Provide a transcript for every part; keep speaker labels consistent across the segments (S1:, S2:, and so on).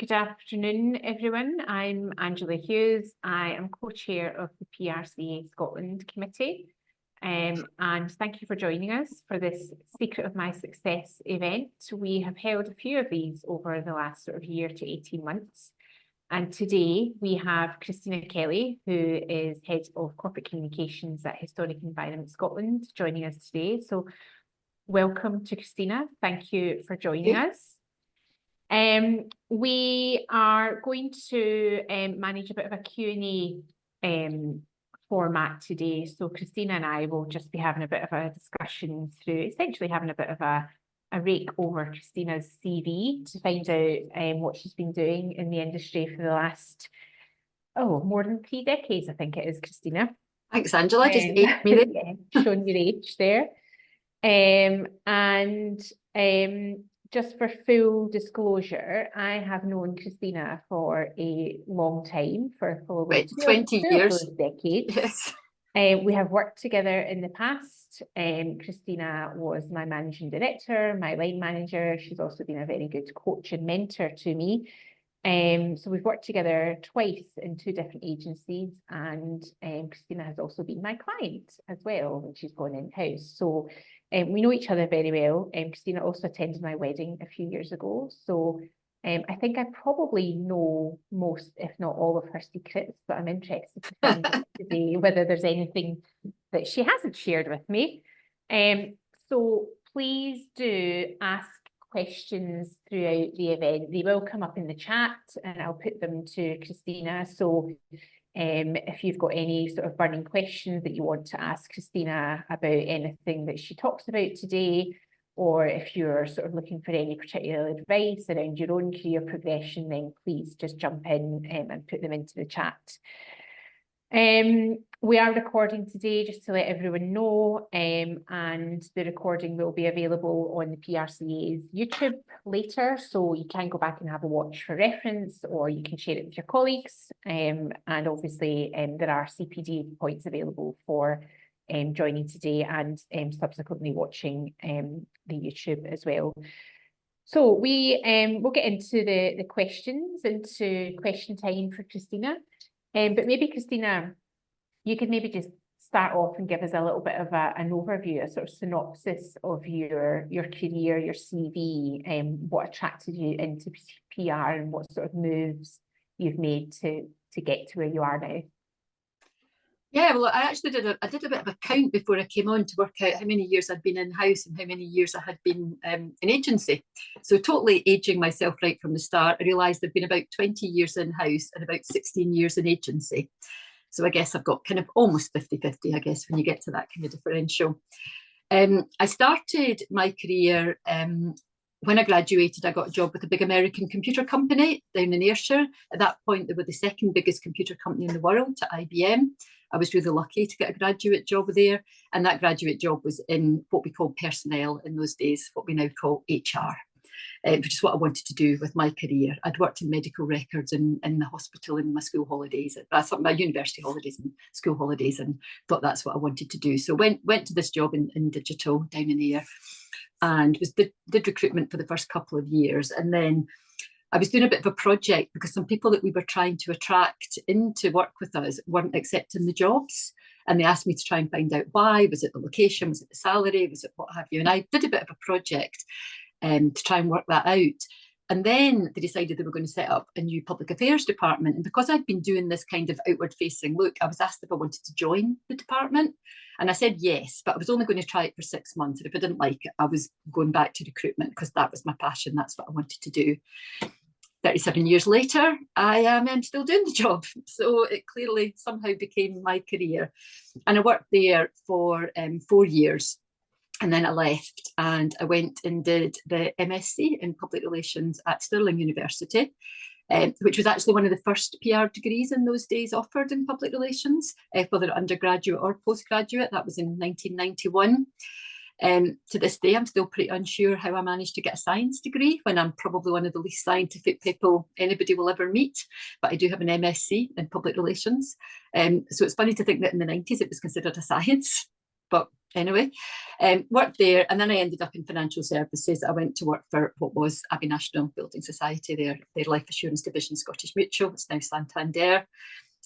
S1: good afternoon, everyone. I'm Angela Hughes. I am co-chair of the PRCA Scotland Committee. And thank you for joining us for this Secret of My Success event. We have held a few of these over the last sort of year to 18 months. And today we have Christina Kelly, who is Head of Corporate Communications at Historic Environment Scotland, joining us today. So welcome to Christina. Thank you for joining us. We are going to manage a bit of a Q&A format today. So Christina and I will just be having a bit of a discussion through, essentially having a bit of a rake over Christina's CV to find out what she's been doing in the industry for the last, more than 3 decades, I think it is, Christina.
S2: Thanks, Angela. Just aged me there.
S1: Yeah, showing your age there. Just for full disclosure, I have known Christina for a long time, for probably
S2: 20 years.
S1: Decades.
S2: Yes.
S1: We have worked together in the past. Christina was my managing director, my line manager. She's also been a very good coach and mentor to me. So we've worked together twice in 2 different agencies, and Christina has also been my client as well when she's gone in-house. So we know each other very well. Christina also attended my wedding a few years ago. So I think I probably know most, if not all, of her secrets, but I'm interested to find out today whether there's anything that she hasn't shared with me. So please do ask questions throughout the event. They will come up in the chat and I'll put them to Christina. So if you've got any sort of burning questions that you want to ask Christina about anything that she talks about today, or if you're sort of looking for any particular advice around your own career progression, then please just jump in and put them into the chat. We are recording today, just to let everyone know, and the recording will be available on the PRCA's YouTube later, so you can go back and have a watch for reference, or you can share it with your colleagues, and obviously there are CPD points available for joining today and subsequently watching the YouTube as well. So we'll get into the questions, into question time for Christina. But maybe, Christina, you could maybe just start off and give us a little bit of an overview, a sort of synopsis of your career, your CV, what attracted you into PR and what sort of moves you've made to get to where you are now.
S2: Yeah, well, I actually did a bit of a count before I came on to work out how many years I'd been in-house and how many years I had been in agency. So totally aging myself right from the start. I realised there'd been about 20 years in-house and about 16 years in agency. So I guess I've got kind of almost 50-50, I guess, when you get to that kind of differential. I started my career when I graduated. I got a job with a big American computer company down in Ayrshire. At that point, they were the 2nd biggest computer company in the world to IBM. I was really lucky to get a graduate job there. And that graduate job was in what we called personnel in those days, what we now call HR, which is what I wanted to do with my career. I'd worked in medical records in the hospital in my school holidays, my university holidays and school holidays, and thought that's what I wanted to do. So went to this job in digital down in Ayr, and did recruitment for the first couple of years. And then I was doing a bit of a project because some people that we were trying to attract in to work with us weren't accepting the jobs. And they asked me to try and find out why. Was it the location? Was it the salary? Was it what have you? And I did a bit of a project to try and work that out. And then they decided they were going to set up a new public affairs department. And because I'd been doing this kind of outward facing look, I was asked if I wanted to join the department. And I said yes, but I was only going to try it for 6 months. And if I didn't like it, I was going back to recruitment because that was my passion. That's what I wanted to do. 37 years later, I am still doing the job. So it clearly somehow became my career. And I worked there for 4 years. And then I left and I went and did the MSc in Public Relations at Stirling University, which was actually one of the first PR degrees in those days offered in public relations, whether undergraduate or postgraduate. That was in 1991. To this day, I'm still pretty unsure how I managed to get a science degree when I'm probably one of the least scientific people anybody will ever meet. But I do have an MSc in public relations. So it's funny to think that in the 90s it was considered a science. But anyway, worked there, and then I ended up in financial services. I went to work for what was Abbey National Building Society, their life assurance division, Scottish Mutual. It's now Santander.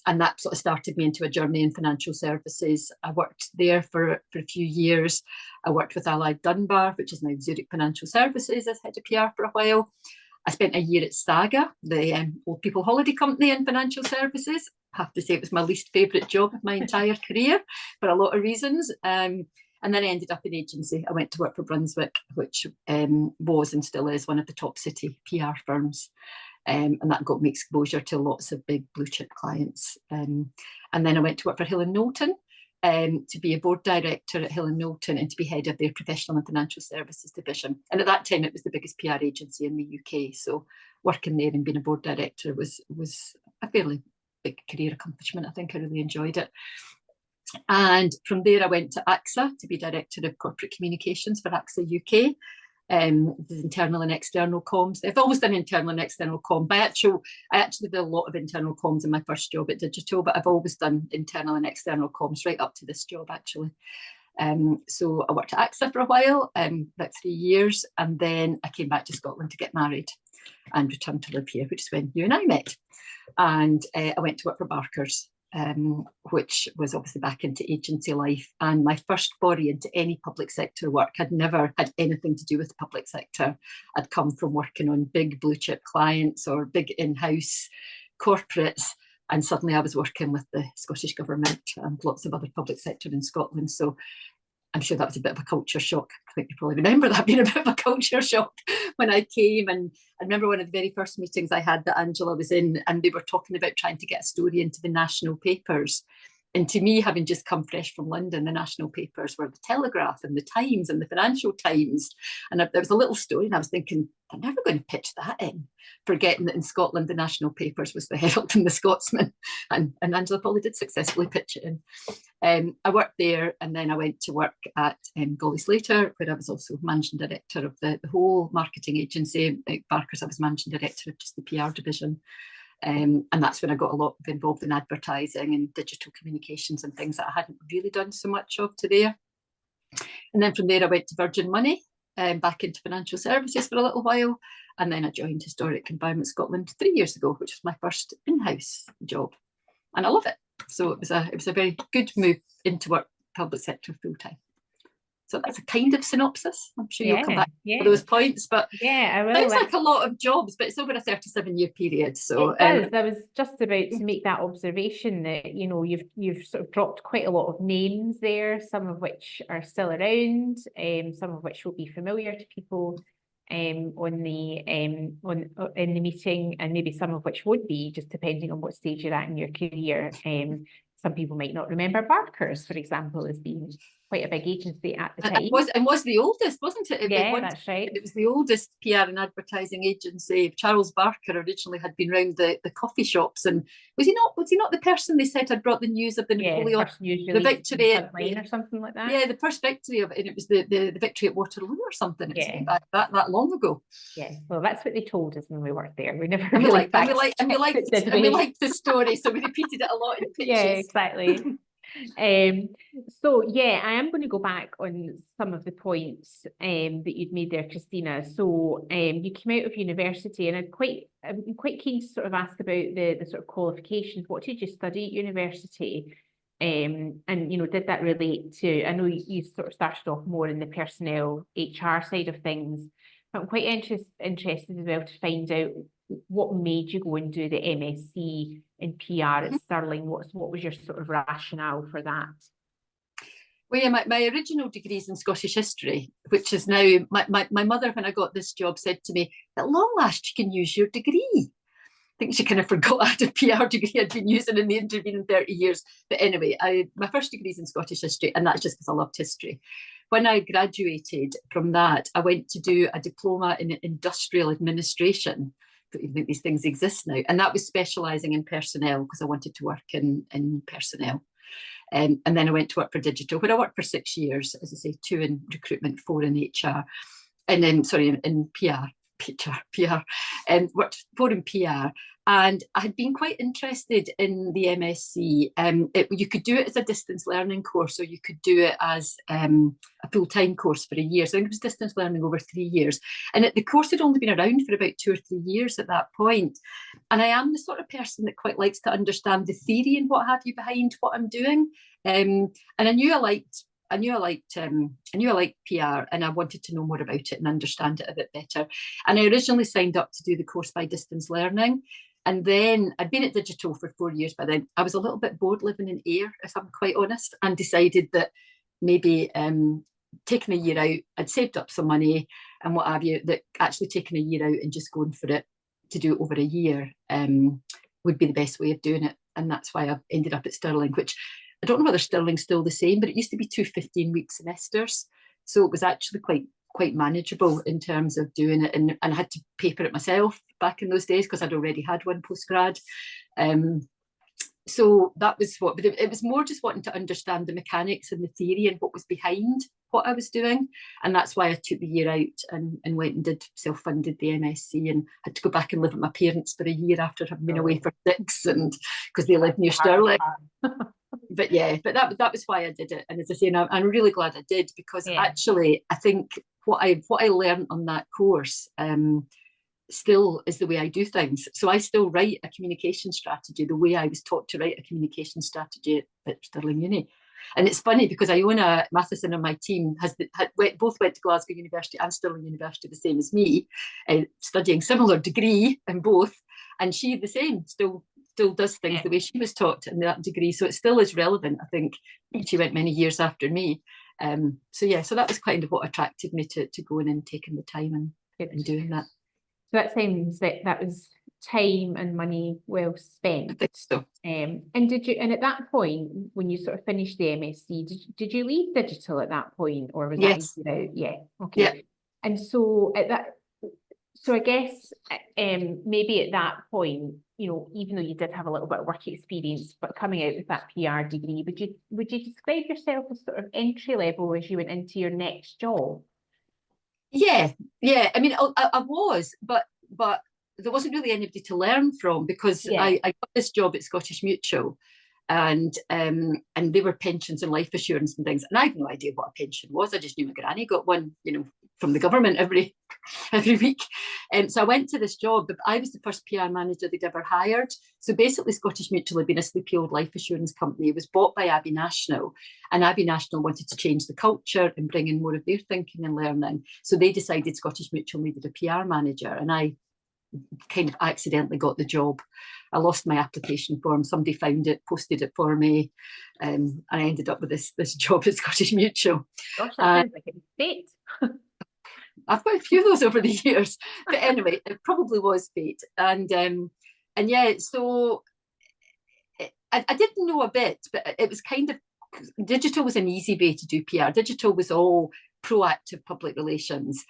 S2: And that sort of started me into a journey in financial services. I worked there for a few years. I worked with Allied Dunbar, which is now Zurich Financial Services, as head of PR for a while. I spent a year at Saga, the old people holiday company in financial services. I have to say it was my least favourite job of my entire career for a lot of reasons. And then I ended up in agency. I went to work for Brunswick, which was and still is one of the top city PR firms. And that got me exposure to lots of big blue chip clients. And then I went to work for Hill Knowlton to be a board director at Hill Knowlton and to be head of their professional and financial services division. And at that time, it was the biggest PR agency in the UK. So working there and being a board director was a fairly big career accomplishment. I think I really enjoyed it. And from there, I went to AXA to be director of corporate communications for AXA UK. The internal and external comms. I've always done internal and external comm. I actually did a lot of internal comms in my first job at Digital, but I've always done internal and external comms right up to this job, actually. So I worked at AXA for a while, about 3 years, and then I came back to Scotland to get married and returned to live here, which is when you and I met. And I went to work for Barker's, which was obviously back into agency life. And my first foray into any public sector work had never had anything to do with the public sector. I'd come from working on big blue chip clients or big in-house corporates. And suddenly I was working with the Scottish Government and lots of other public sector in Scotland. So I'm sure that was a bit of a culture shock. I think you probably remember that being a bit of a culture shock when I came. And I remember one of the very first meetings I had that Angela was in, and they were talking about trying to get a story into the national papers. And to me, having just come fresh from London, the national papers were the Telegraph and the Times and the Financial Times. And there was a little story, and I was thinking, I'm never going to pitch that in, forgetting that in Scotland, the national papers was the Herald and the Scotsman. And Angela probably did successfully pitch it in. I worked there, and then I went to work at Golly Slater, where I was also managing director of the whole marketing agency. At Barker's, I was managing director of just the PR division. And that's when I got a lot involved in advertising and digital communications and things that I hadn't really done so much of to there. And then from there, I went to Virgin Money, back into financial services for a little while. And then I joined Historic Environment Scotland 3 years ago, which was my first in-house job. And I love it. So it was a very good move into work public sector full time. So that's a kind of synopsis. I'm sure you'll come back to those points, but
S1: yeah, I will.
S2: Sounds like a lot of jobs, but it's over a 37-year period. So
S1: it does. I was just about to make that observation that, you know, you've sort of dropped quite a lot of names there, some of which are still around, some of which will be familiar to people in the meeting, and maybe some of which would be, just depending on what stage you're at in your career. Some people might not remember Barker's, for example, as being quite a big agency at the time.
S2: And was the oldest, wasn't it?
S1: That's right.
S2: It was the oldest PR and advertising agency. Charles Barker originally had been round the coffee shops, and was he not the person they said had brought the news of the Napoleon, the victory
S1: or something like that?
S2: Yeah, the first victory of it, and it was the victory at Waterloo or something. It was that long ago. Yeah,
S1: well, that's what they told us when we worked there. We never
S2: we liked the story, so we repeated it a lot in pitches.
S1: Yeah, exactly. So yeah, I am going to go back on some of the points that you'd made there, Christina. So you came out of university, and I'm quite keen to sort of ask about the sort of qualifications. What did you study at university? And you know, did that relate to? I know you sort of started off more in the personnel HR side of things, but I'm quite interested as well to find out what made you go and do the MSc in PR at Stirling. What was your sort of rationale for that?
S2: Well, yeah, my original degree is in Scottish history, which is now, my mother, when I got this job, said to me, at long last you can use your degree. I think she kind of forgot I had a PR degree I'd been using in the intervening 30 years. But anyway, my first degree is in Scottish history, and that's just because I loved history. When I graduated from that, I went to do a diploma in industrial administration. I don't even think these things exist now. And that was specialising in personnel, because I wanted to work in personnel. And then I went to work for Digital, where I worked for 6 years, as I say, 2 in recruitment, 4 in HR, and then, in PR. worked for in PR, and I had been quite interested in the MSc. You could do it as a distance learning course, or you could do it as a full-time course for a year. So I think it was distance learning over 3 years. And the course had only been around for about 2 or 3 years at that point. And I am the sort of person that quite likes to understand the theory and what have you behind what I'm doing. And I knew I liked PR, and I wanted to know more about it and understand it a bit better. And I originally signed up to do the course by distance learning. And then I'd been at digital for 4 years by then. I was a little bit bored living in air, if I'm quite honest, and decided that maybe taking a year out, I'd saved up some money and what have you, that actually taking a year out and just going for it to do it over a year would be the best way of doing it. And that's why I've ended up at Stirling, which I don't know whether Stirling's still the same, but it used to be 2 15-week semesters. So it was actually quite manageable in terms of doing it. And I had to pay for it myself back in those days because I'd already had one postgrad. So that was but it was more just wanting to understand the mechanics and the theory and what was behind what I was doing. And that's why I took the year out and went and did self-funded the MSc, and had to go back and live with my parents for a year after having been away for 6, and because they lived near Stirling. But that was why I did it. And as I say, I'm really glad I did, because actually I think what I learned on that course still is the way I do things. So I still write a communication strategy the way I was taught to write a communication strategy at Stirling Uni. And it's funny because Iona Matheson on my team both went to Glasgow University and Stirling University the same as me, studying similar degree in both, and she the same still does things the way she was taught in that degree. So it still is relevant. I think she went many years after me. So that was kind of what attracted me to going and taking the time and doing that.
S1: So that sounds that was time and money well spent.
S2: I think so.
S1: And at that point, when you sort of finished the MSc, did you leave digital at that point, or was
S2: yes.
S1: that out? Yeah. Okay.
S2: Yeah.
S1: And so I guess maybe at that point, even though you did have a little bit of work experience, but coming out with that PR degree, would you describe yourself as sort of entry level as you went into your next job?
S2: Yeah. I mean, I was, but there wasn't really anybody to learn from, because I got this job at Scottish Mutual, and they were pensions and life assurance and things, and I had no idea what a pension was. I just knew my granny got one, from the government every week. So I went to this job, but I was the first PR manager they'd ever hired. So basically Scottish Mutual had been a sleepy old life assurance company. It was bought by Abbey National, and Abbey National wanted to change the culture and bring in more of their thinking and learning. So they decided Scottish Mutual needed a PR manager, and I kind of accidentally got the job. I lost my application form. Somebody found it, posted it for me, and I ended up with this job at Scottish Mutual.
S1: Gosh, that sounds like a fate.
S2: I've got a few of those over the years, but anyway, it probably was fate. And so I didn't know a bit, but it was kind of, digital was an easy way to do PR. Digital was all proactive public relations.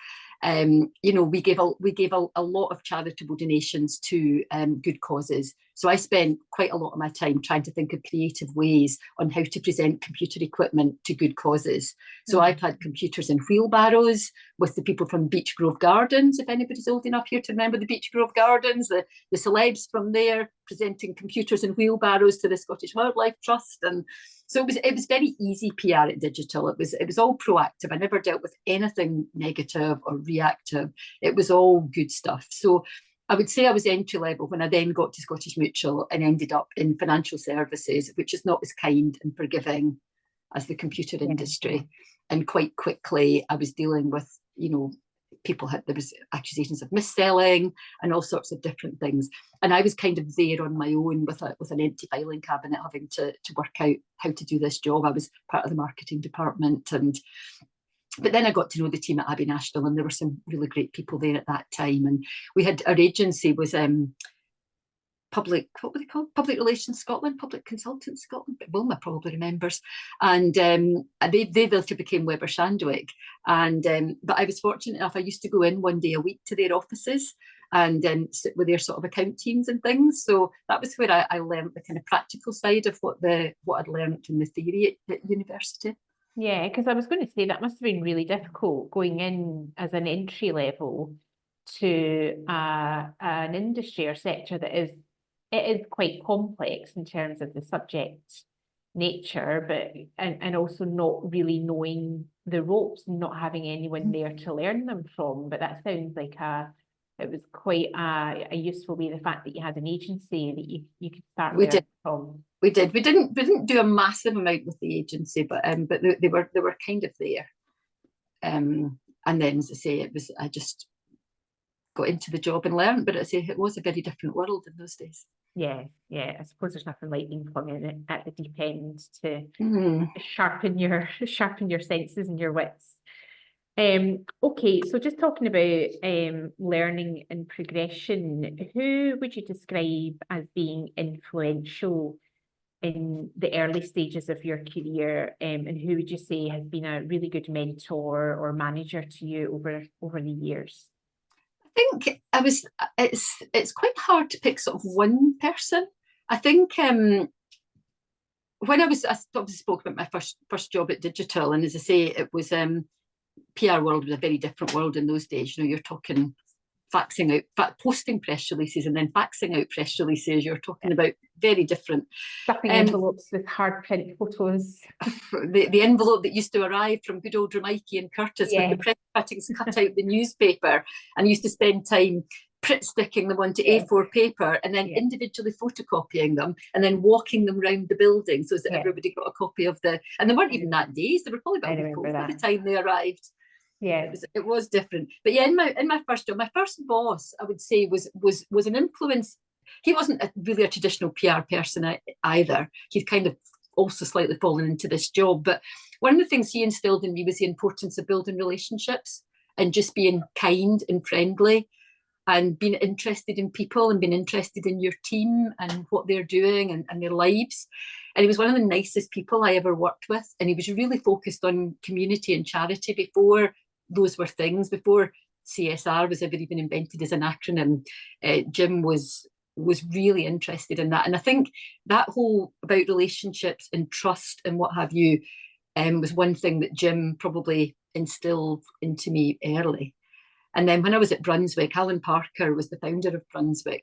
S2: We gave a lot of charitable donations to good causes. So I spent quite a lot of my time trying to think of creative ways on how to present computer equipment to good causes. So I've had computers in wheelbarrows with the people from Beech Grove Gardens, if anybody's old enough here to remember the Beech Grove Gardens, the celebs from there presenting computers in wheelbarrows to the Scottish Wildlife Trust. And so it was very easy PR at digital. It was all proactive. I never dealt with anything negative or reactive. It was all good stuff. So I would say I was entry level when I then got to Scottish Mutual and ended up in financial services, which is not as kind and forgiving as the computer industry. And quite quickly I was dealing with, there was accusations of mis-selling and all sorts of different things. And I was kind of there on my own with an empty filing cabinet, having to work out how to do this job. I was part of the marketing department, but then I got to know the team at Abbey National, and there were some really great people there at that time. And we had, our agency was Public Relations Scotland, Public Consultants Scotland, but Wilma probably remembers. And they later became Weber Shandwick. But I was fortunate enough, I used to go in one day a week to their offices and sit with their sort of account teams and things. So that was where I learned the kind of practical side of what I'd learned in the theory at university.
S1: Yeah, because I was going to say that must have been really difficult going in as an entry level to an industry or sector that it is quite complex in terms of the subject nature, but and also not really knowing the ropes and not having anyone there to learn them from. But that sounds like it was quite a useful way, the fact that you had an agency that you could start learning from.
S2: We did. We didn't do a massive amount with the agency, but they were kind of there. And then, as I say, I just got into the job and learned. But I say it was a very different world in those days.
S1: Yeah. I suppose there's nothing like being flung in at the deep end to sharpen your senses and your wits. Okay, so just talking about learning and progression, who would you describe as being influential in the early stages of your career, and who would you say has been a really good mentor or manager to you over the years?
S2: I think it's quite hard to pick sort of one person. I think when I obviously spoke about my first job at Digital, and as I say, it was PR world was a very different world in those days. You know, you're talking faxing out, posting press releases and then faxing out press releases. You're talking about very different.
S1: Stuffing envelopes with hard print photos.
S2: The envelope that used to arrive from good old Ramikey and Curtis with the press cuttings cut out the newspaper, and used to spend time print sticking them onto A4 paper and then individually photocopying them and then walking them around the building so that everybody got a copy of and they weren't even that days. They were probably about a week old by the time they arrived. Yeah, it was different. But yeah, in my first job, my first boss, I would say, was an influence. He wasn't really a traditional PR person either. He'd kind of also slightly fallen into this job. But one of the things he instilled in me was the importance of building relationships and just being kind and friendly and being interested in people and being interested in your team and what they're doing and their lives. And he was one of the nicest people I ever worked with. And he was really focused on community and charity before those were things, before CSR was ever even invented as an acronym. Jim was really interested in that. And I think that whole about relationships and trust and what have you was one thing that Jim probably instilled into me early. And then when I was at Brunswick, Alan Parker was the founder of Brunswick,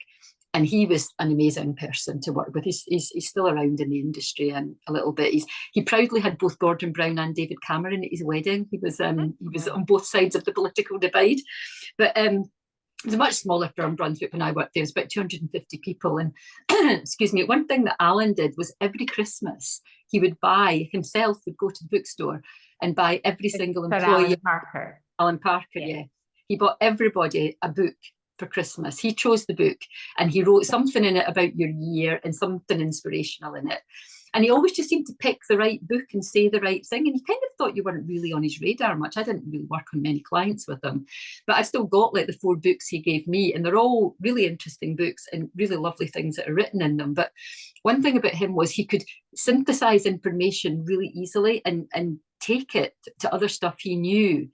S2: and he was an amazing person to work with. He's still around in the industry a little bit. He proudly had both Gordon Brown and David Cameron at his wedding. He was on both sides of the political divide. But it was a much smaller firm, Brunswick, when I worked there. It was about 250 people. And excuse me, one thing that Alan did was every Christmas, he would go to the bookstore and buy every single employee. Alan Parker, yeah. He bought everybody a book for Christmas. He chose the book and he wrote something in it about your year and something inspirational in it. And he always just seemed to pick the right book and say the right thing. And he kind of thought you weren't really on his radar much. I didn't really work on many clients with him, but I still got like the 4 books he gave me, and they're all really interesting books and really lovely things that are written in them. But one thing about him was he could synthesize information really easily and take it to other stuff he knew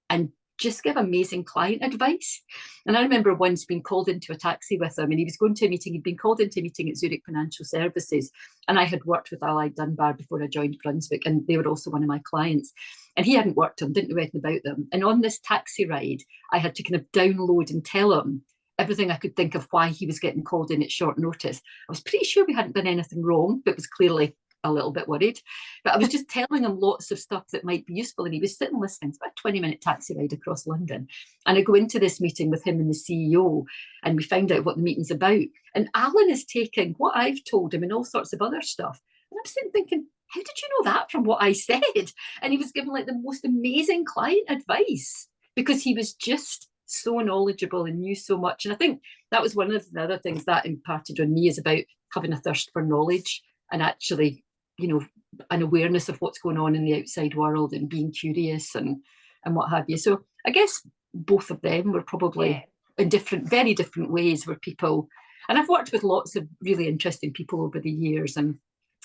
S2: and just give amazing client advice. And I remember once being called into a taxi with him, and he was going to a meeting. He'd been called into a meeting at Zurich Financial Services, and I had worked with Allied Dunbar before I joined Brunswick, and they were also one of my clients. And he hadn't worked them, didn't know anything about them. And on this taxi ride, I had to kind of download and tell him everything I could think of why he was getting called in at short notice. I was pretty sure we hadn't done anything wrong, but was clearly a little bit worried. But I was just telling him lots of stuff that might be useful, and he was sitting listening. It's about a 20-minute taxi ride across London, and I go into this meeting with him and the CEO, and we find out what the meeting's about. And Alan is taking what I've told him and all sorts of other stuff, and I'm sitting thinking, how did you know that from what I said? And he was giving like the most amazing client advice because he was just so knowledgeable and knew so much. And I think that was one of the other things that imparted on me, is about having a thirst for knowledge and actually, you know, an awareness of what's going on in the outside world and being curious and what have you. So I guess both of them were probably in very different ways were people. And I've worked with lots of really interesting people over the years and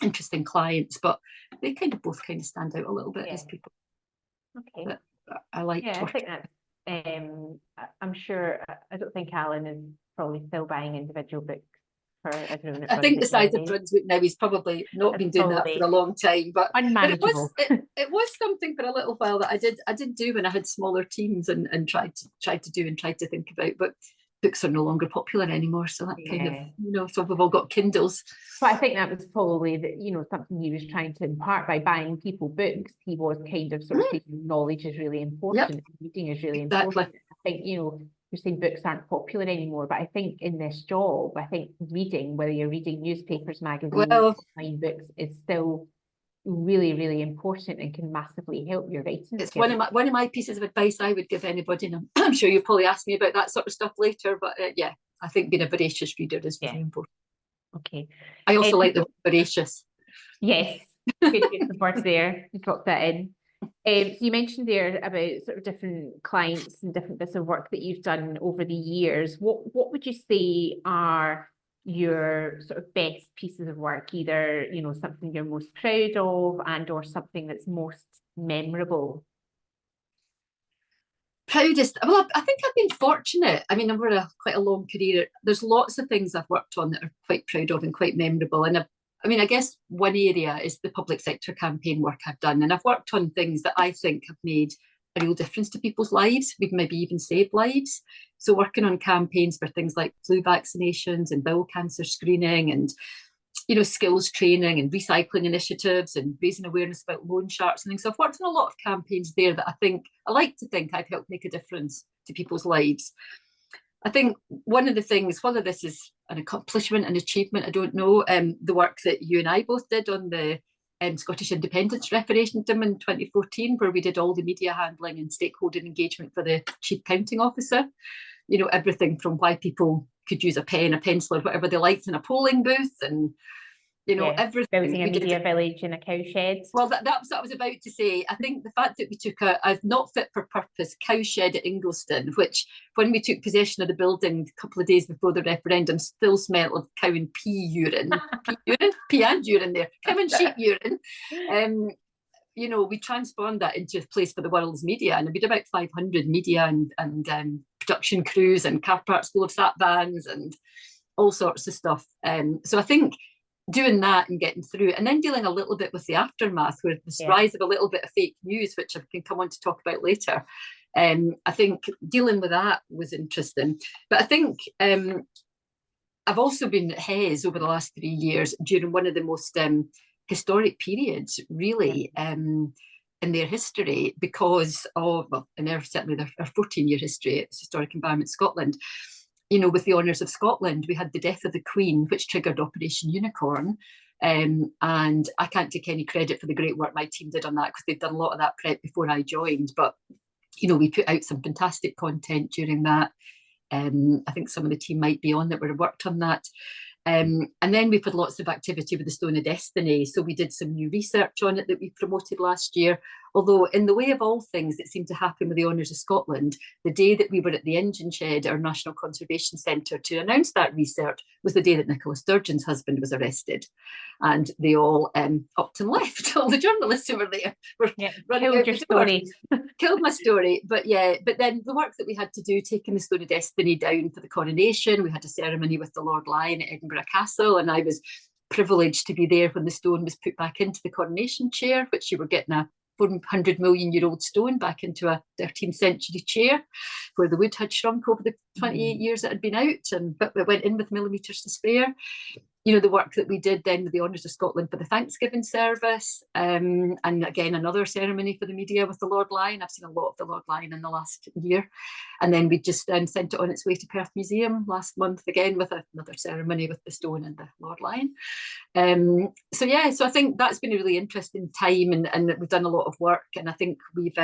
S2: interesting clients, but they kind of both kind of stand out a little bit as people. Okay. That I like.
S1: Yeah, I think that I'm sure, I don't think Alan is probably still buying individual books for everyone at
S2: I think the
S1: Brunswick
S2: size of
S1: nowadays.
S2: Brunswick now, he's probably not been doing that for a long time, but
S1: Unmanageable.
S2: it was something for a little while that I did do when I had smaller teams and tried to do and tried to think about, but books are no longer popular anymore, so that kind of, you know, so we've all got Kindles.
S1: But I think that was probably you know, something he was trying to impart by buying people books. He was kind of sort of saying knowledge is really important, reading is really important. I think, you know, you're saying books aren't popular anymore, but I think in this job, I think reading, whether you're reading newspapers, magazines, online books, is still really, really important and can massively help your writing.
S2: It's one of my pieces of advice I would give anybody, and I'm sure you'll probably ask me about that sort of stuff later, but yeah, I think being a voracious reader is very important.
S1: Okay.
S2: I also like the word voracious.
S1: Yes, good the word there. You dropped that in. So you mentioned there about sort of different clients and different bits of work that you've done over the years. What would you say are your sort of best pieces of work, either, you know, something you're most proud of and or something that's most memorable?
S2: Proudest, well, I think I've been fortunate. I mean, I've quite a long career. There's lots of things I've worked on that are quite proud of and quite memorable. And I mean, I guess one area is the public sector campaign work I've done. And I've worked on things that I think have made a real difference to people's lives. We've maybe even saved lives. So working on campaigns for things like flu vaccinations and bowel cancer screening and, you know, skills training and recycling initiatives and raising awareness about loan sharks and things. So I've worked on a lot of campaigns there that I like to think I've helped make a difference to people's lives. I think one of the things, whether this is an accomplishment, an achievement, I don't know, the work that you and I both did on the Scottish independence referendum in 2014, where we did all the media handling and stakeholder engagement for the chief counting officer. You know, everything from why people could use a pen, a pencil, or whatever they liked in a polling booth, and you know, everything.
S1: Building a media village in a cowshed.
S2: Well, that's what I was about to say. I think the fact that we took a not fit for purpose cowshed at Ingliston, which when we took possession of the building a couple of days before the referendum, still smelled of cow and pea urine. Pea and urine there, cow and sheep urine. You know, we transformed that into a place for the world's media, and we did about 500 media and production crews and car parks full of sat vans and all sorts of stuff. So I think doing that and getting through it, and then dealing a little bit with the aftermath, where this rise of a little bit of fake news, which I can come on to talk about later. I think dealing with that was interesting. But I think I've also been at Hes over the last 3 years during one of the most historic periods, really, in their history, because of, well, and certainly their 14-year history, it's Historic Environment Scotland. You know, with the Honours of Scotland, we had the death of the Queen, which triggered Operation Unicorn. And I can't take any credit for the great work my team did on that, because they'd done a lot of that prep before I joined. But, you know, we put out some fantastic content during that. I think some of the team might be on that would have worked on that. And then we've had lots of activity with the Stone of Destiny. So we did some new research on it that we promoted last year. Although in the way of all things that seemed to happen with the Honours of Scotland, the day that we were at the engine shed, our National Conservation Centre, to announce that research was the day that Nicola Sturgeon's husband was arrested. And they all upped and left. All the journalists who were there were running out your story. Killed my story. But yeah, but then the work that we had to do, taking the Stone of Destiny down for the coronation, we had a ceremony with the Lord Lion at Edinburgh Castle, and I was privileged to be there when the stone was put back into the coronation chair, which you were getting a 400 million year old stone back into a 13th century chair, where the wood had shrunk over the 28 years it had been out, but it went in with millimetres to spare. You know, the work that we did then with the Honours of Scotland for the Thanksgiving service, and again another ceremony for the media with the Lord Lion. I've seen a lot of the Lord Lion in the last year. And then we just sent it on its way to Perth Museum last month, again with another ceremony with the stone and the Lord Lion. So yeah, so I think that's been a really interesting time, and we've done a lot of work, and I think we've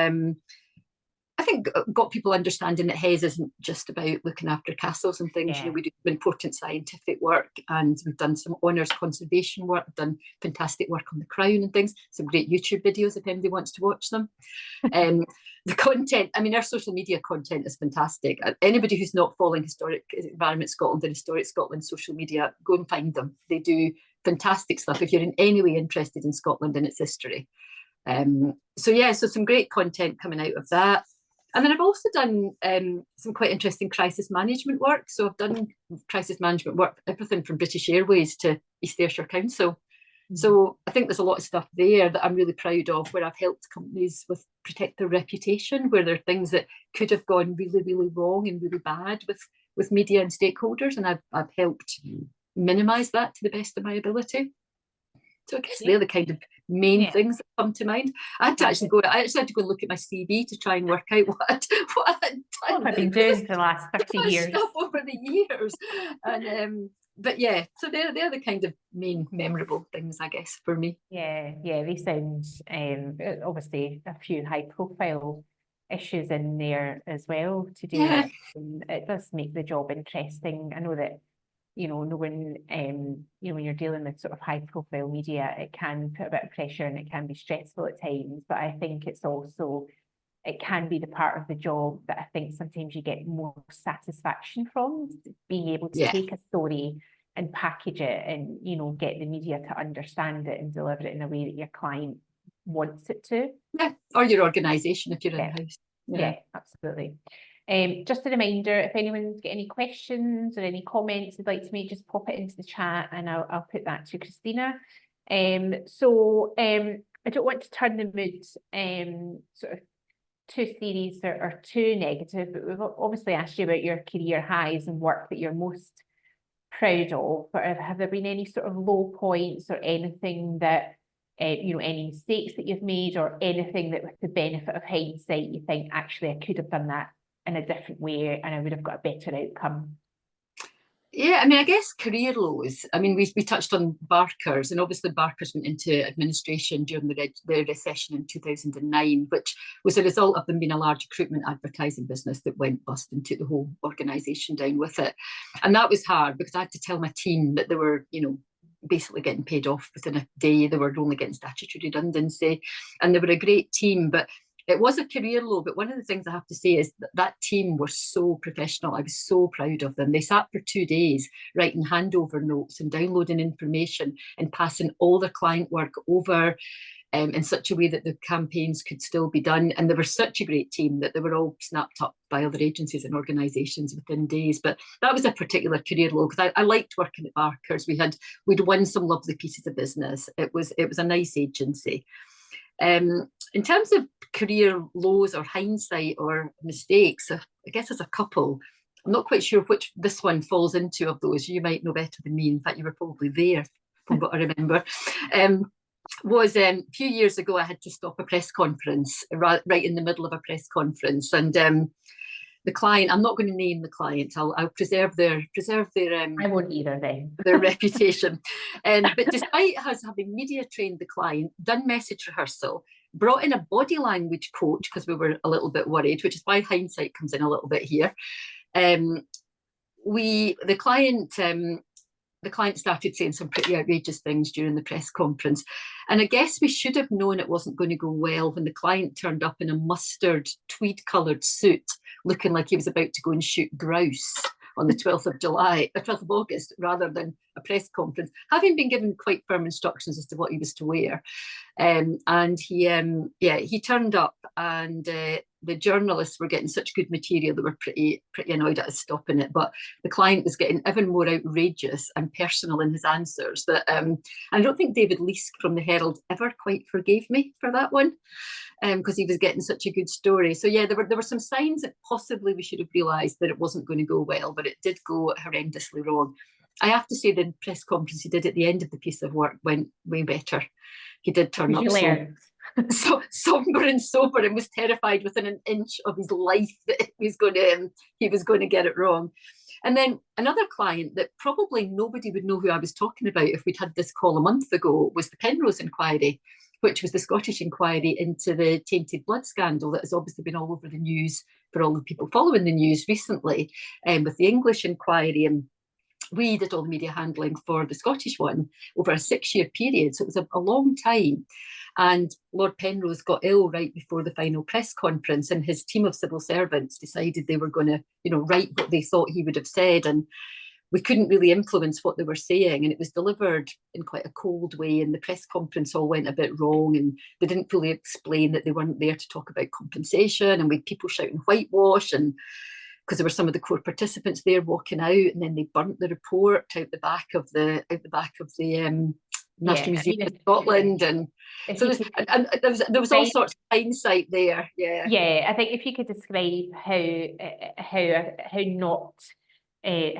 S2: got people understanding that Hes isn't just about looking after castles and things. You know, we do important scientific work, and we've done some honours conservation work, we've done fantastic work on the Crown and things, some great YouTube videos if anybody wants to watch them. The content, I mean, our social media content is fantastic. Anybody who's not following Historic Environment Scotland and Historic Scotland social media, go and find them. They do fantastic stuff if you're in any way interested in Scotland and its history. So yeah, so some great content coming out of that. And then I've also done some quite interesting crisis management work. So I've done crisis management work, everything from British Airways to East Ayrshire Council. So I think there's a lot of stuff there that I'm really proud of, where I've helped companies with protect their reputation, where there are things that could have gone really, really wrong and really bad with media and stakeholders, and I've helped minimise that to the best of my ability. So I guess they're the kind of main things that come to mind. I had to actually go and look at my CV to try and work out what I'd done.
S1: What I've been doing for the last 30 years.
S2: Stuff over the years. And but yeah, so they're the kind of main memorable things, I guess, for me.
S1: Yeah, they sound obviously a few high profile issues in there as well to do with. It does make the job interesting. I know that, you know, when when you're dealing with sort of high profile media, it can put a bit of pressure and it can be stressful at times, but I think it's also, it can be the part of the job that I think sometimes you get more satisfaction from, being able to take a story and package it and, you know, get the media to understand it and deliver it in a way that your client wants it to.
S2: Yeah, or your organisation if you're in-house.
S1: Yeah, absolutely. Just a reminder, if anyone's got any questions or any comments they'd like to make, just pop it into the chat and I'll put that to Christina. I don't want to turn the mood sort of too serious or too negative, but we've obviously asked you about your career highs and work that you're most proud of, but have there been any sort of low points or anything that, any mistakes that you've made or anything that with the benefit of hindsight you think, actually, I could have done that in a different way and I would have got a better outcome?
S2: Yeah, I mean, I guess career lows. I mean, we touched on Barker's, and obviously Barker's went into administration during the recession in 2009, which was a result of them being a large recruitment advertising business that went bust and took the whole organisation down with it. And that was hard because I had to tell my team that they were, basically getting paid off within a day. They were only getting statutory redundancy, and they were a great team, but it was a career low. But one of the things I have to say is that team were so professional. I was so proud of them. They sat for 2 days writing handover notes and downloading information and passing all their client work over in such a way that the campaigns could still be done. And they were such a great team that they were all snapped up by other agencies and organisations within days. But that was a particular career low because I liked working at Barker's. We'd won some lovely pieces of business. It was a nice agency. In terms of career lows or hindsight or mistakes, I guess there's a couple. I'm not quite sure which this one falls into of those. You might know better than me. In fact, you were probably there, from what I remember. Was a few years ago, I had to stop a press conference right in the middle of a press conference, and the client, I'm not going to name the client, I'll preserve their
S1: I won't either then.
S2: their reputation. But despite us having media trained the client, done message rehearsal, brought in a body language coach because we were a little bit worried, which is why hindsight comes in a little bit here. The client started saying some pretty outrageous things during the press conference. And I guess we should have known it wasn't going to go well when the client turned up in a mustard tweed-coloured suit, looking like he was about to go and shoot grouse on the 12th of August, rather than a press conference, having been given quite firm instructions as to what he was to wear. And he turned up, and the journalists were getting such good material that were pretty annoyed at us stopping it. But the client was getting even more outrageous and personal in his answers. That I don't think David Leask from the Herald ever quite forgave me for that one, because he was getting such a good story. So yeah, there were some signs that possibly we should have realised that it wasn't going to go well, but it did go horrendously wrong. I have to say the press conference he did at the end of the piece of work went way better. He did turn up so somber and sober, and was terrified within an inch of his life that he was going to get it wrong. And then another client that probably nobody would know who I was talking about if we'd had this call a month ago was the Penrose inquiry, which was the Scottish inquiry into the tainted blood scandal that has obviously been all over the news for all the people following the news recently, with the English inquiry. And we did all the media handling for the Scottish one over a 6-year period. So it was a long time. And Lord Penrose got ill right before the final press conference, and his team of civil servants decided they were going to, write what they thought he would have said. And we couldn't really influence what they were saying, and it was delivered in quite a cold way, and the press conference all went a bit wrong, and they didn't fully explain that they weren't there to talk about compensation, and we had people shouting whitewash, and because there were some of the core participants there walking out, and then they burnt the report out the back of the National Museum of Scotland, and so there was all sorts of hindsight there.
S1: Yeah, I think if you could describe how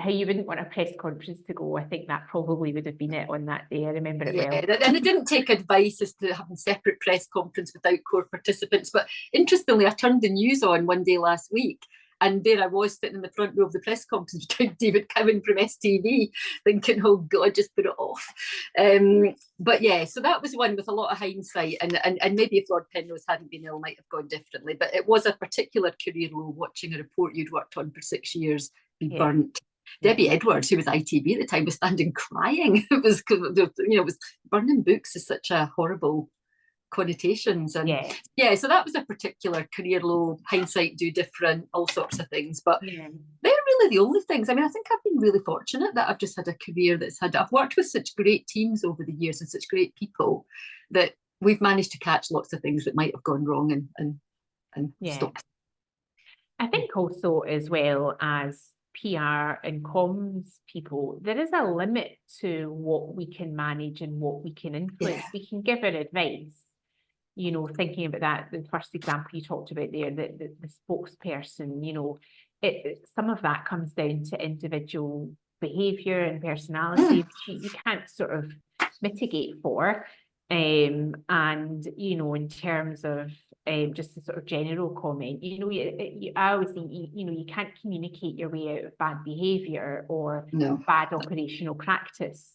S1: you wouldn't want a press conference to go, I think that probably would have been it on that day. I remember it well.
S2: And they didn't take advice as to having separate press conference without core participants. But interestingly, I turned the news on one day last week, and there I was sitting in the front row of the press conference with David Cowan from STV, thinking, oh God, just put it off. But yeah, so that was one with a lot of hindsight, and maybe if Lord Penrose hadn't been ill, might have gone differently. But it was a particular career low, watching a report you'd worked on for 6 years be burnt. Debbie Edwards, who was ITV at the time, was standing crying. It was burning books is such a horrible connotations, and so that was a particular career low. Hindsight do different, all sorts of things, but they're really the only things. I mean, I think I've been really fortunate that I've just had a career I've worked with such great teams over the years and such great people that we've managed to catch lots of things that might have gone wrong and stop.
S1: I think also, as well as PR and comms people, there is a limit to what we can manage and what we can influence. We can give our advice, thinking about that, the first example you talked about there, the spokesperson, some of that comes down to individual behaviour and personality, which you can't sort of mitigate for. And, in terms of just a sort of general comment, I always think, you can't communicate your way out of bad behaviour or bad operational practice.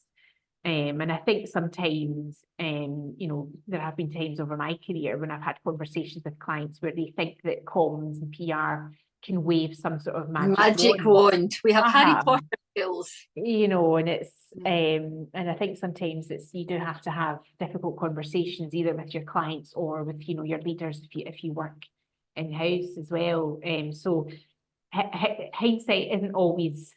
S1: And I think sometimes, there have been times over my career when I've had conversations with clients where they think that comms and PR can wave some sort of magic
S2: wand. We have Harry Potter skills.
S1: And it's, and I think sometimes you do have to have difficult conversations either with your clients or with, your leaders if you work in-house as well. So hindsight isn't always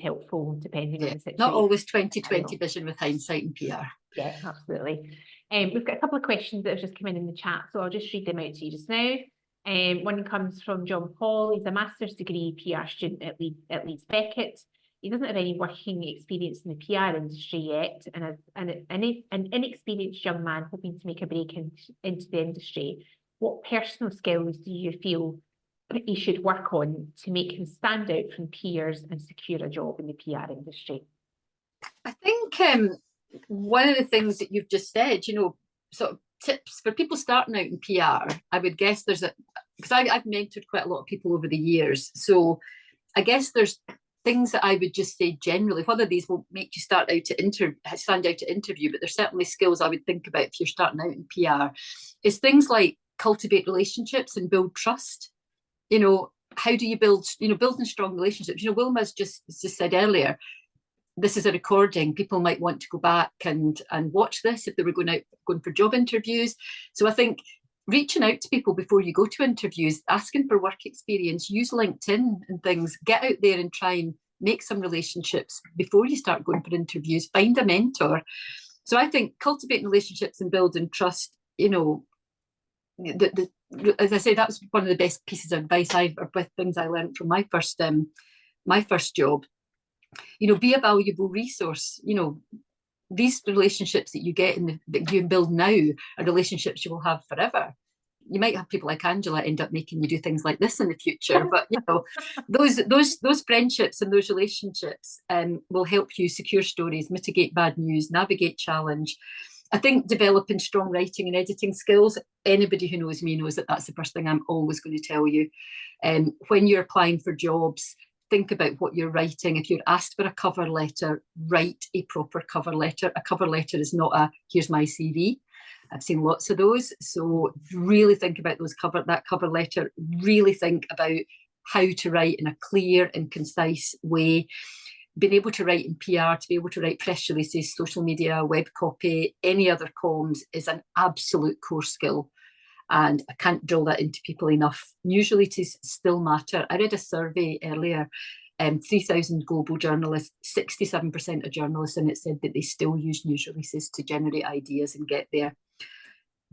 S1: helpful, depending on the situation.
S2: Not always 20/20 vision with hindsight and PR.
S1: Yeah, absolutely. We've got a couple of questions that have just come in the chat, so I'll just read them out to you just now. One comes from John Paul. He's a master's degree PR student at Leeds Beckett. He doesn't have any working experience in the PR industry yet, and as an inexperienced young man hoping to make a break into the industry, what personal skills do you feel he should work on to make him stand out from peers and secure a job in the PR industry?
S2: I think one of the things that you've just said, sort of tips for people starting out in PR, I would guess because I've mentored quite a lot of people over the years. So I guess there's things that I would just say generally, whether these will make you stand out to interview, but there's certainly skills I would think about if you're starting out in PR, is things like cultivate relationships and build trust. How do you building strong relationships? Wilma's just said earlier, this is a recording. People might want to go back and watch this if they were going for job interviews. So I think reaching out to people before you go to interviews, asking for work experience, use LinkedIn and things, get out there and try and make some relationships before you start going for interviews, find a mentor. So I think cultivating relationships and building trust, as I say, that was one of the best pieces of advice with things I learned from my first job. Be a valuable resource. These relationships that you get that you build now are relationships you will have forever. You might have people like Angela end up making you do things like this in the future, but those friendships and those relationships will help you secure stories, mitigate bad news, navigate challenge. I think developing strong writing and editing skills, anybody who knows me knows that that's the first thing I'm always going to tell you. When you're applying for jobs, think about what you're writing. If you're asked for a cover letter, write a proper cover letter. A cover letter is not here's my CV. I've seen lots of those. So really think about that cover letter. Really think about how to write in a clear and concise way. Being able to write in PR, to be able to write press releases, social media, web copy, any other comms is an absolute core skill. And I can't drill that into people enough. Newsreleases still matter. I read a survey earlier 3,000 global journalists, 67% of journalists, and it said that they still use news releases to generate ideas and get there.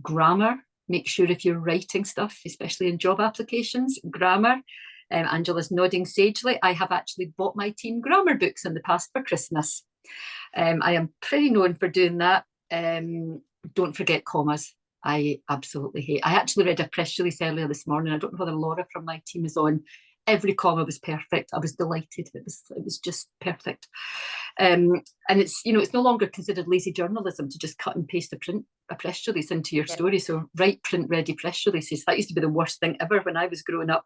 S2: Grammar, make sure if you're writing stuff, especially in job applications, grammar. Angela's nodding sagely. I have actually bought my team grammar books in the past for Christmas. I am pretty known for doing that. Don't forget commas. I absolutely hate. I actually read a press release earlier this morning. I don't know whether Laura from my team is on. Every comma was perfect. I was delighted. It was just perfect. And it's it's no longer considered lazy journalism to just cut and paste a press release into your story. So write print ready press releases. That used to be the worst thing ever when I was growing up.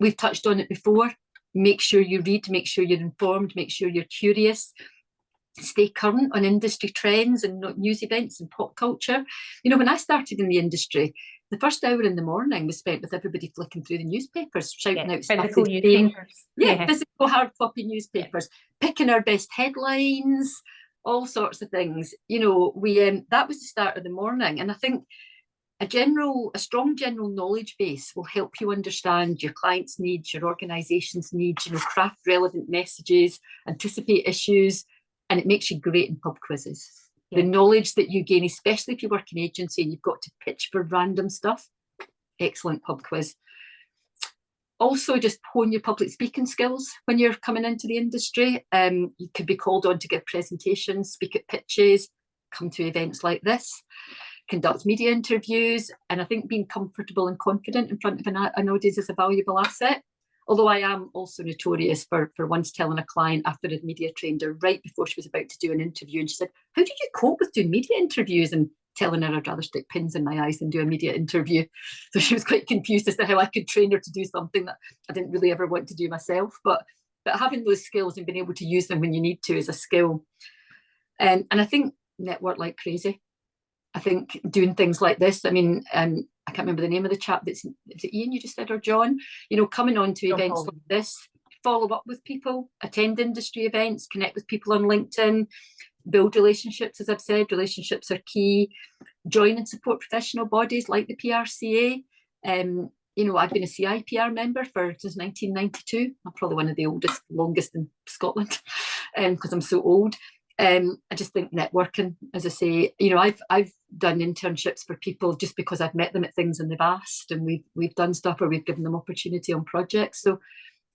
S2: We've touched on it before. Make sure you read, make sure you're informed, make sure you're curious. Stay current on industry trends and news events and pop culture. When I started in the industry, the first hour in the morning was spent with everybody flicking through the newspapers, shouting out
S1: physical newspapers.
S2: Physical hard copy newspapers, picking our best headlines, all sorts of things. That was the start of the morning. And I think a strong general knowledge base will help you understand your clients' needs, your organisation's needs, craft relevant messages, anticipate issues, and it makes you great in pub quizzes. The knowledge that you gain, especially if you work in agency and you've got to pitch for random stuff, excellent pub quiz. Also, just hone your public speaking skills when you're coming into the industry. You could be called on to give presentations, speak at pitches, come to events like this, conduct media interviews, and I think being comfortable and confident in front of an audience is a valuable asset. Although I am also notorious for once telling a client after I'd media trained her right before she was about to do an interview, and she said, "How did you cope with doing media interviews?" And telling her I'd rather stick pins in my eyes than do a media interview. So she was quite confused as to how I could train her to do something that I didn't really ever want to do myself. But having those skills and being able to use them when you need to is a skill. And I think network like crazy. I think doing things like this, I can't remember the name of the chap is it Ian you just said, or John? Coming on to events like this, follow up with people, attend industry events, connect with people on LinkedIn, build relationships. As I've said, relationships are key. Join and support professional bodies like the PRCA. I've been a CIPR member since 1992. I'm probably one of the longest in Scotland, because I'm so old. I just think networking, as I say, I've done internships for people just because I've met them at things in the past, and we've done stuff where we've given them opportunity on projects. So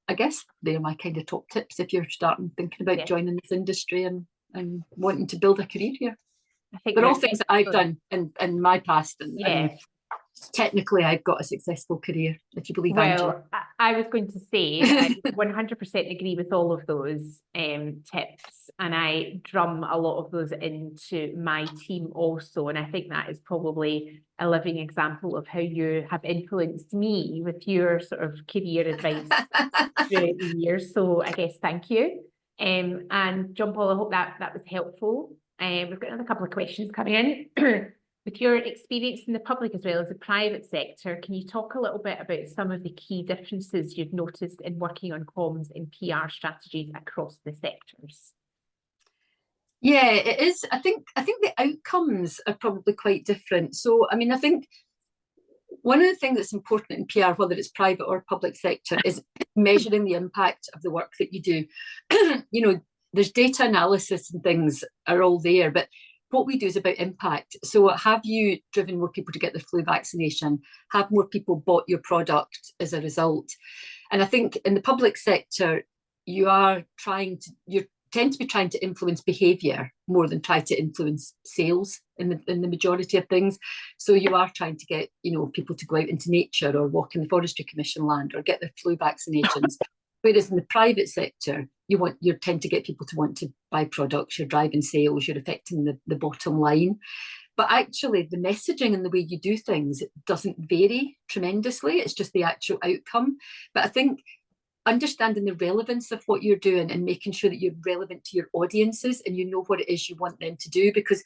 S2: I guess they're my kind of top tips if you're thinking about joining this industry and wanting to build a career here. I think they're all things that I've done in my past, and technically I've got a successful career, if you believe Angela.
S1: I was going to say I 100% agree with all of those tips, and I drum a lot of those into my team also, and I think that is probably a living example of how you have influenced me with your sort of career advice throughout the years. So I guess thank you. And John Paul, I hope that was helpful. We've got another couple of questions coming in. With your experience in the public as well as the private sector, can you talk a little bit about some of the key differences you've noticed in working on comms and PR strategies across the sectors?
S2: Yeah, it is. I think the outcomes are probably quite different. So, I think one of the things that's important in PR, whether it's private or public sector, is measuring the impact of the work that you do. There's data analysis and things are all there, but what we do is about impact. So have you driven more people to get their flu vaccination? Have more people bought your product as a result? And I think in the public sector, you tend to be trying to influence behaviour more than try to influence sales in the majority of things. So you are trying to get people to go out into nature or walk in the Forestry Commission land or get their flu vaccinations. Whereas in the private sector, you tend to get people to want to buy products, you're driving sales, you're affecting the bottom line. But actually the messaging and the way you do things doesn't vary tremendously. It's just the actual outcome. But I think understanding the relevance of what you're doing and making sure that you're relevant to your audiences and you know what it is you want them to do, because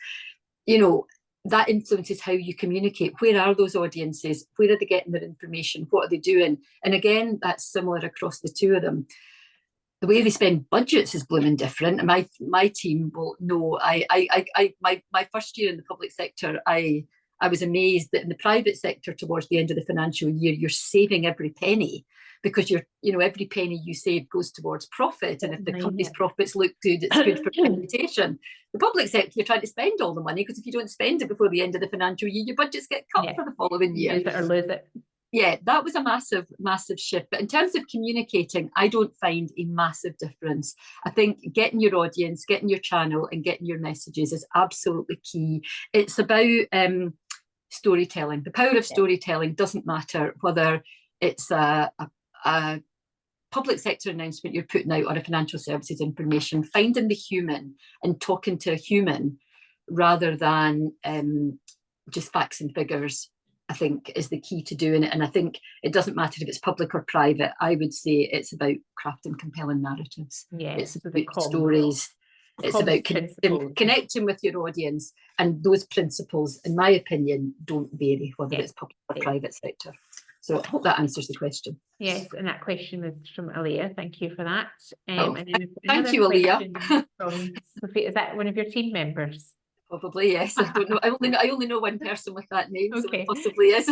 S2: that influences how you communicate. Where are those audiences? Where are they getting their information? What are they doing? And again, that's similar across the two of them. The way they spend budgets is blooming different. And my team will know. My first year in the public sector, I I was amazed that in the private sector towards the end of the financial year, you're saving every penny, because every penny you save goes towards profit. And if the company's profits look good, it's good for reputation. The public sector, you're trying to spend all the money, because if you don't spend it before the end of the financial year, your budgets get cut for the following year.
S1: Use it or lose it.
S2: Yeah, that was a massive, massive shift. But in terms of communicating, I don't find a massive difference. I think getting your audience, getting your channel and getting your messages is absolutely key. It's about storytelling. The power of storytelling doesn't matter whether it's a public sector announcement you're putting out or a financial services information. Finding the human and talking to a human rather than just facts and figures, I think, is the key to doing it. And I think it doesn't matter if it's public or private. I would say it's about crafting compelling narratives. It's about stories. It's about connecting with your audience. And those principles, in my opinion, don't vary whether it's public or private sector. So I hope that answers the question.
S1: Yes, and that question was from Aaliyah. Thank you for that.
S2: Thank you, Aaliyah.
S1: From Sophie. Is that one of your team members?
S2: Probably, yes. I don't know. I only know one person with that name, so it possibly is.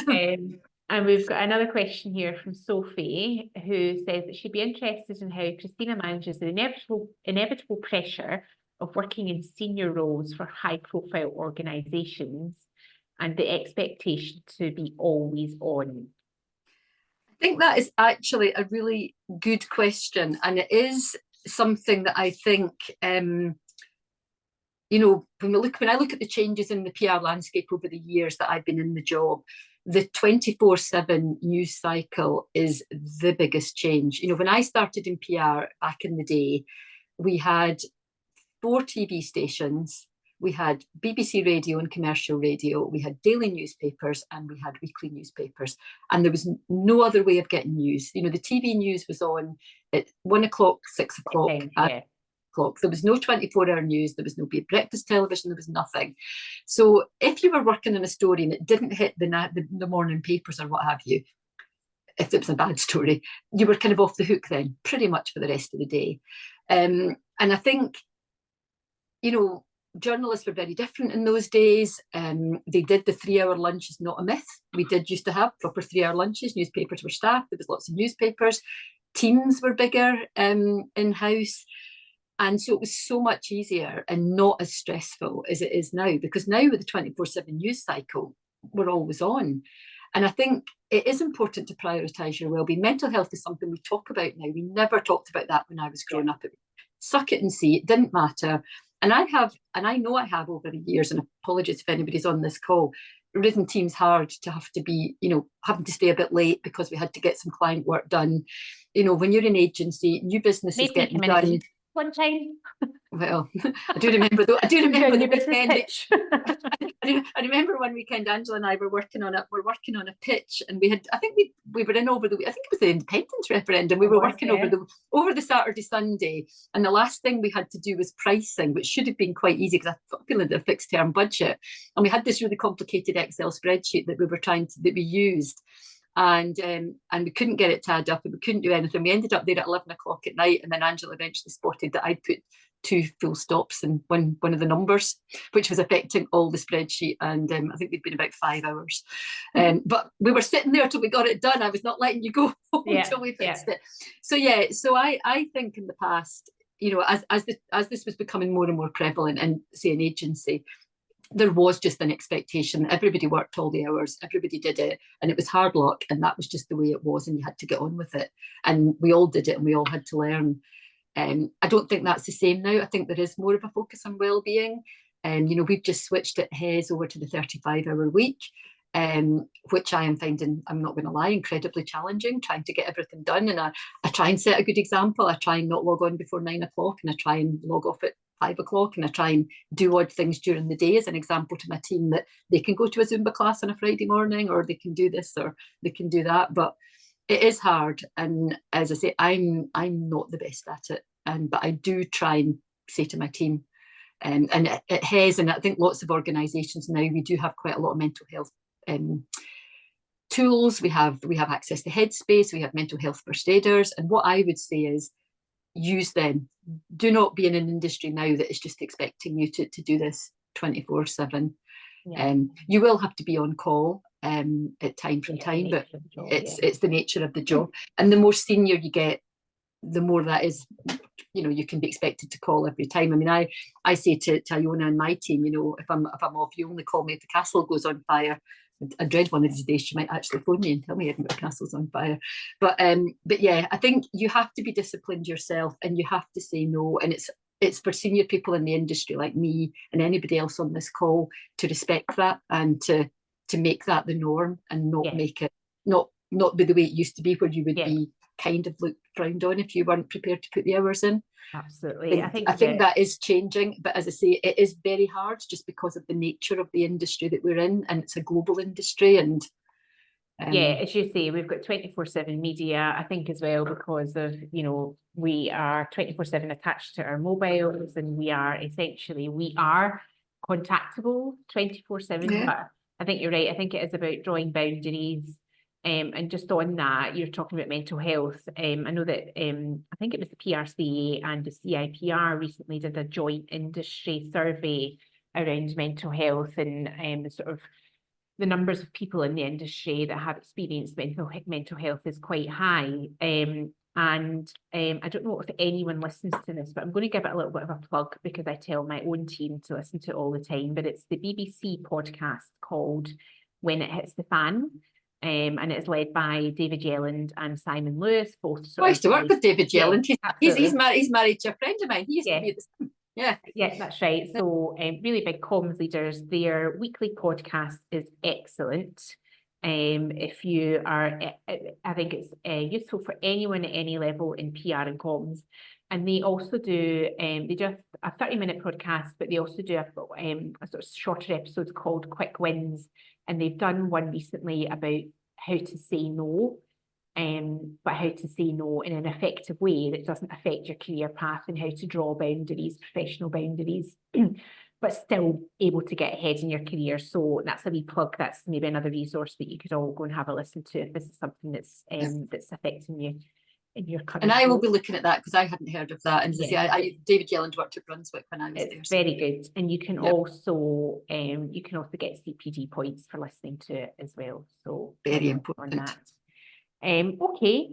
S1: And we've got another question here from Sophie, who says that she'd be interested in how Christina manages the inevitable pressure of working in senior roles for high-profile organisations and the expectation to be always on.
S2: I think that is actually a really good question, and it is something that I think, when I look at the changes in the PR landscape over the years that I've been in the job, the 24/7 news cycle is the biggest change. When I started in PR back in the day, we had 4 TV stations. We had BBC radio and commercial radio, we had daily newspapers, and we had weekly newspapers. And there was no other way of getting news. The TV news was on at 1 o'clock, 6 o'clock, o'clock. There was no 24-hour news, there was no breakfast television, there was nothing. So if you were working on a story and it didn't hit the morning papers or what have you, if it was a bad story, you were kind of off the hook then, pretty much for the rest of the day. And I think, journalists were very different in those days. They did the 3-hour lunch is not a myth. We did used to have proper 3-hour lunches. Newspapers were staffed. There was lots of newspapers. Teams were bigger in-house. And so it was so much easier and not as stressful as it is now, because now with the 24/7 news cycle, we're always on. And I think it is important to prioritise your well-being. Mental health is something we talk about now. We never talked about that when I was growing up. Suck it and see, it didn't matter. And I know I have over the years, and apologies if anybody's on this call, ridden teams hard to have to be, having to stay a bit late because we had to get some client work done. When you're an agency, new business is getting done.
S1: One time.
S2: Well, I do remember the weekend. I remember one weekend Angela and I were working on a pitch, and we were in over the, I think it was the independence referendum. We were working over the Saturday, Sunday, and the last thing we had to do was pricing, which should have been quite easy because I thought feeling a fixed term budget, and we had this really complicated Excel spreadsheet that we used. And we couldn't get it to add up, and we couldn't do anything. We ended up there at 11 o'clock at night, and then Angela eventually spotted that I'd put 2 full stops in one of the numbers, which was affecting all the spreadsheet. And I think we'd been about 5 hours. But we were sitting there till we got it done. I was not letting you go until we fixed it. So I think in the past, as this was becoming more and more prevalent in, say, an agency, there was just an expectation. Everybody worked all the hours, everybody did it, and it was hard luck, and that was just the way it was, and you had to get on with it. And we all did it, and we all had to learn. I don't think that's the same now. I think there is more of a focus on well-being. We've just switched at HES over to the 35-hour week, which I am finding, I'm not going to lie, incredibly challenging, trying to get everything done. And I try and set a good example. I try and not log on before 9 o'clock, and I try and log off at 5 o'clock, and I try and do odd things during the day as an example to my team that they can go to a Zumba class on a Friday morning, or they can do this or they can do that. But it is hard, and as I say, I'm not the best at it, but I do try and say to my team, and it has, and I think lots of organisations now, we do have quite a lot of mental health tools. We have access to Headspace, we have mental health first aiders, and what I would say is use them. Do not be in an industry now that is just expecting you to do this 24/7.
S1: Yeah.
S2: You will have to be on call at time from time, but it's the nature of the job. And the more senior you get, the more that is, you can be expected to call every time. I mean, I say to Iona and my team, if I'm off, you only call me if the castle goes on fire. I dread one of these days she might actually phone me and tell me the castle's on fire. But yeah, I think you have to be disciplined yourself, and you have to say no. And it's for senior people in the industry like me and anybody else on this call to respect that, and to make that the norm, and not make it not be the way it used to be, where you would be kind of looked frowned on if you weren't prepared to put the hours in.
S1: Absolutely.
S2: I think that is changing, but as I say, it is very hard just because of the nature of the industry that we're in, and it's a global industry. And
S1: as you say, we've got 24/7 media, I think, as well, because of, we are 24/7 attached to our mobiles, and we are contactable 24/7. But I think you're right. I think it is about drawing boundaries. And just on that, you're talking about mental health. I know that I think it was the PRCA and the CIPR recently did a joint industry survey around mental health, and the numbers of people in the industry that have experienced mental health is quite high. And I don't know if anyone listens to this, but I'm going to give it a little bit of a plug, because I tell my own team to listen to it all the time. But it's the BBC podcast called When It Hits the Fan. And it's led by David Yelland and Simon Lewis, both.
S2: I used to work with David Yelland. He's married to a friend of mine. He used to be at the same.
S1: Yeah, that's right. So really big comms leaders. Their weekly podcast is excellent. If you are, I think it's useful for anyone at any level in PR and comms. And they also do, they do a 30-minute podcast, but they also do a sort of shorter episodes called Quick Wins. And they've done one recently about how to say no, but how to say no in an effective way that doesn't affect your career path, and how to draw boundaries, professional boundaries, but still able to get ahead in your career. So that's a wee plug. That's maybe another resource that you could all go and have a listen to if this is something that's affecting you in your current.
S2: And I will be looking at that, because I hadn't heard of that. And as I say, David Yelland worked at Brunswick when I was there.
S1: It's very good. And you can also get CPD points for listening to it as well. So
S2: very important
S1: on that. Okay.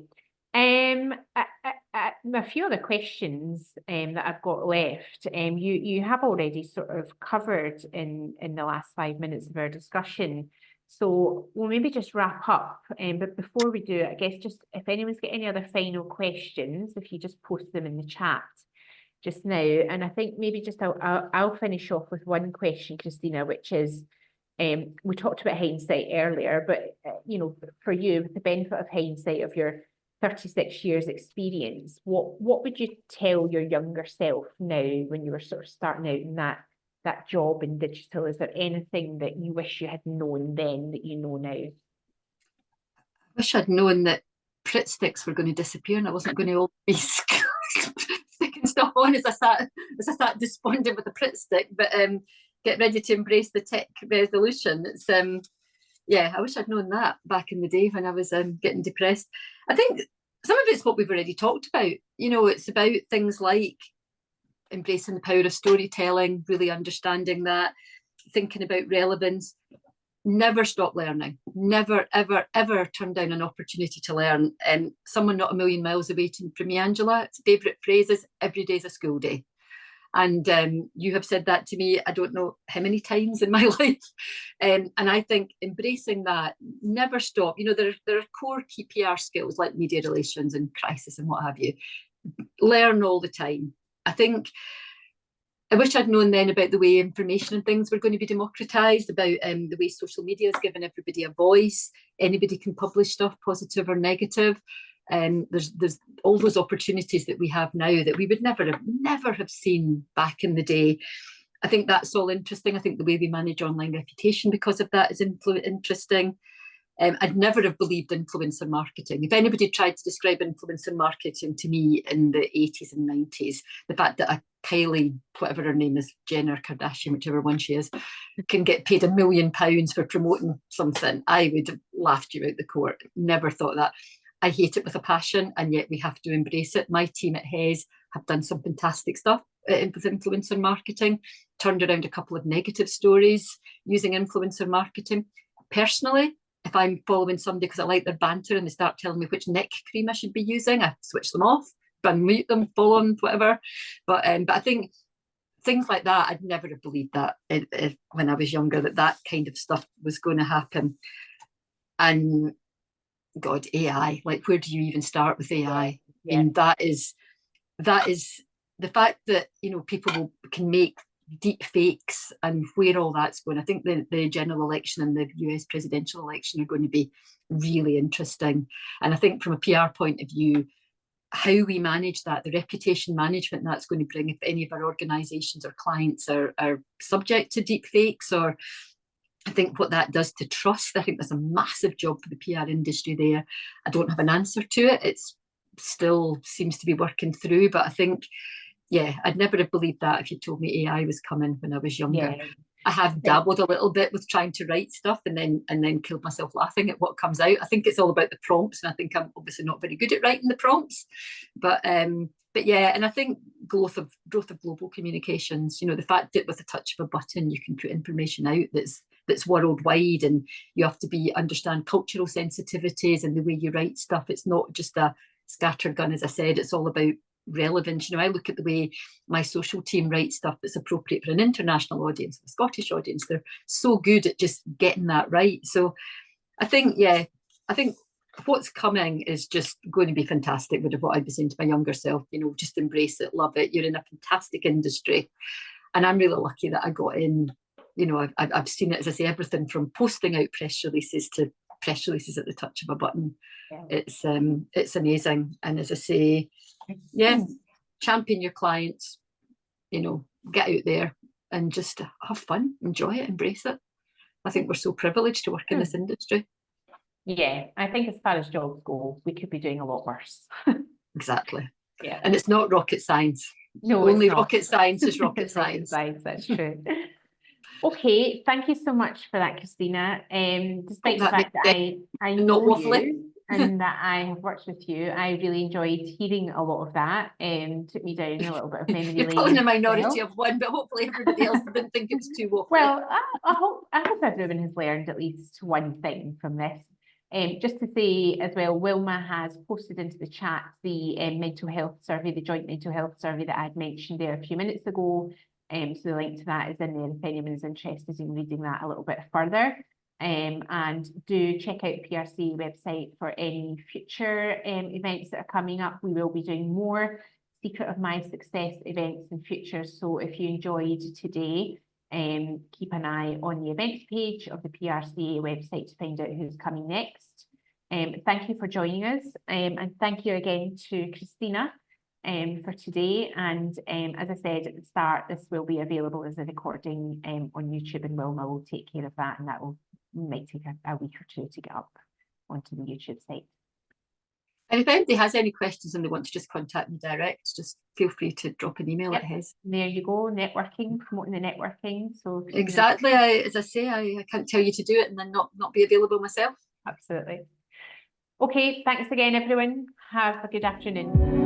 S1: A few other questions that I've got left. You have already sort of covered in the last 5 minutes of our discussion. So we'll maybe just wrap up. But before we do it, I guess just if anyone's got any other final questions, if you just post them in the chat just now. And I think maybe just I'll finish off with one question, Christina, which is, we talked about hindsight earlier, but for you, with the benefit of hindsight of your 36 years experience, what would you tell your younger self now when you were sort of starting out in that job in digital? Is there anything that you wish you had known then that you know now?
S2: I wish I'd known that Pritt sticks were going to disappear, and I wasn't going to always be sticking stuff on as I sat despondent with a Pritt stick. But get ready to embrace the tech revolution. It's I wish I'd known that back in the day when I was getting depressed. I think some of it's what we've already talked about. It's about things like embracing the power of storytelling, really understanding that, thinking about relevance. Never stop learning. Never, ever, ever turn down an opportunity to learn. Someone not a million miles away from me, Angela, its favourite phrase is, every day is a school day. And you have said that to me, I don't know how many times in my life. And I think embracing that, never stop. There are core key PR skills like media relations and crisis and what have you. Learn all the time. I wish I'd known then about the way information and things were going to be democratised, about the way social media has given everybody a voice. Anybody can publish stuff, positive or negative. There's all those opportunities that we have now that we would never have seen back in the day. I think that's all interesting. I think the way we manage online reputation because of that is interesting. I'd never have believed influencer marketing. If anybody tried to describe influencer marketing to me in the 80s and 90s, the fact that a Kylie, whatever her name is, Jenner Kardashian, whichever one she is, can get paid £1 million for promoting something, I would have laughed you out the court. Never thought that. I hate it with a passion, and yet we have to embrace it. My team at Hez have done some fantastic stuff. with influencer marketing, turned around a couple of negative stories using influencer marketing. Personally, if I'm following somebody because I like their banter and they start telling me which neck cream I should be using, I switch them off, unmute them, follow them, whatever. But I think things like that, I'd never have believed that when I was younger, that kind of stuff was going to happen. And God, AI, like, where do you even start with AI?
S1: Yeah.
S2: And that is the fact that, you know, people can make deep fakes and where all that's going. I think the general election and the US presidential election are going to be really interesting. And I think from a PR point of view, how we manage that, the reputation management that's going to bring, if any of our organisations or clients are subject to deep fakes, or I think what that does to trust. I think there's a massive job for the PR industry there. I don't have an answer to it. It's still seems to be working through, but I think, yeah, I'd never have believed that if you told me AI was coming when I was younger. Yeah. I have dabbled a little bit with trying to write stuff and then killed myself laughing at what comes out. I think it's all about the prompts, and I think I'm obviously not very good at writing the prompts, but yeah, and I think growth of global communications, you know, the fact that with the touch of a button you can put information out that's worldwide, and you have to understand cultural sensitivities and the way you write stuff. It's not just a scattergun, as I said. It's all about relevance. You know, I look at the way my social team writes stuff that's appropriate for an international audience, a Scottish audience. They're so good at just getting that right. So I think, yeah, I think what's coming is just going to be fantastic. Would have what I'd be saying to my younger self, you know, just embrace it, love it. You're in a fantastic industry. And I'm really lucky that I got in. You know, I've seen it, as I say, everything from posting out press releases to press releases at the touch of a button. Yeah. It's amazing. And as I say, yeah, champion your clients, you know, get out there and just have fun, enjoy it, embrace it. I think we're so privileged to work in this industry.
S1: Yeah, I think as far as jobs go, we could be doing a lot worse.
S2: Exactly.
S1: Yeah.
S2: And it's not rocket science.
S1: No,
S2: only rocket science is rocket science.
S1: That's true. Okay, thank you so much for that, Christina. Despite the fact that I know you and that I have worked with you, I really enjoyed hearing a lot of that. Took me down a little bit of memory lane.
S2: You're probably in a minority of one, but hopefully everybody else didn't think it was too waffly.
S1: Well, I hope everyone has learned at least one thing from this. Just to say as well, Wilma has posted into the chat the mental health survey, the joint mental health survey that I had mentioned there a few minutes ago. So the link to that is in there if anyone is interested in reading that a little bit further. And do check out the PRC website for any future events that are coming up. We will be doing more Secret of My Success events in future. So if you enjoyed today, keep an eye on the events page of the PRCA website to find out who's coming next. Thank you for joining us, and thank you again to Christina for today. And as I said at the start, this will be available as a recording on YouTube, and Wilma will take care of that, and that might take a week or two to get up onto the YouTube site.
S2: And if anybody has any questions and they want to just contact me direct, just feel free to drop an email at his.
S1: There you go, networking, promoting the networking. So
S2: exactly, as I say, I can't tell you to do it and then not be available myself.
S1: Absolutely. Okay, thanks again, everyone. Have a good afternoon.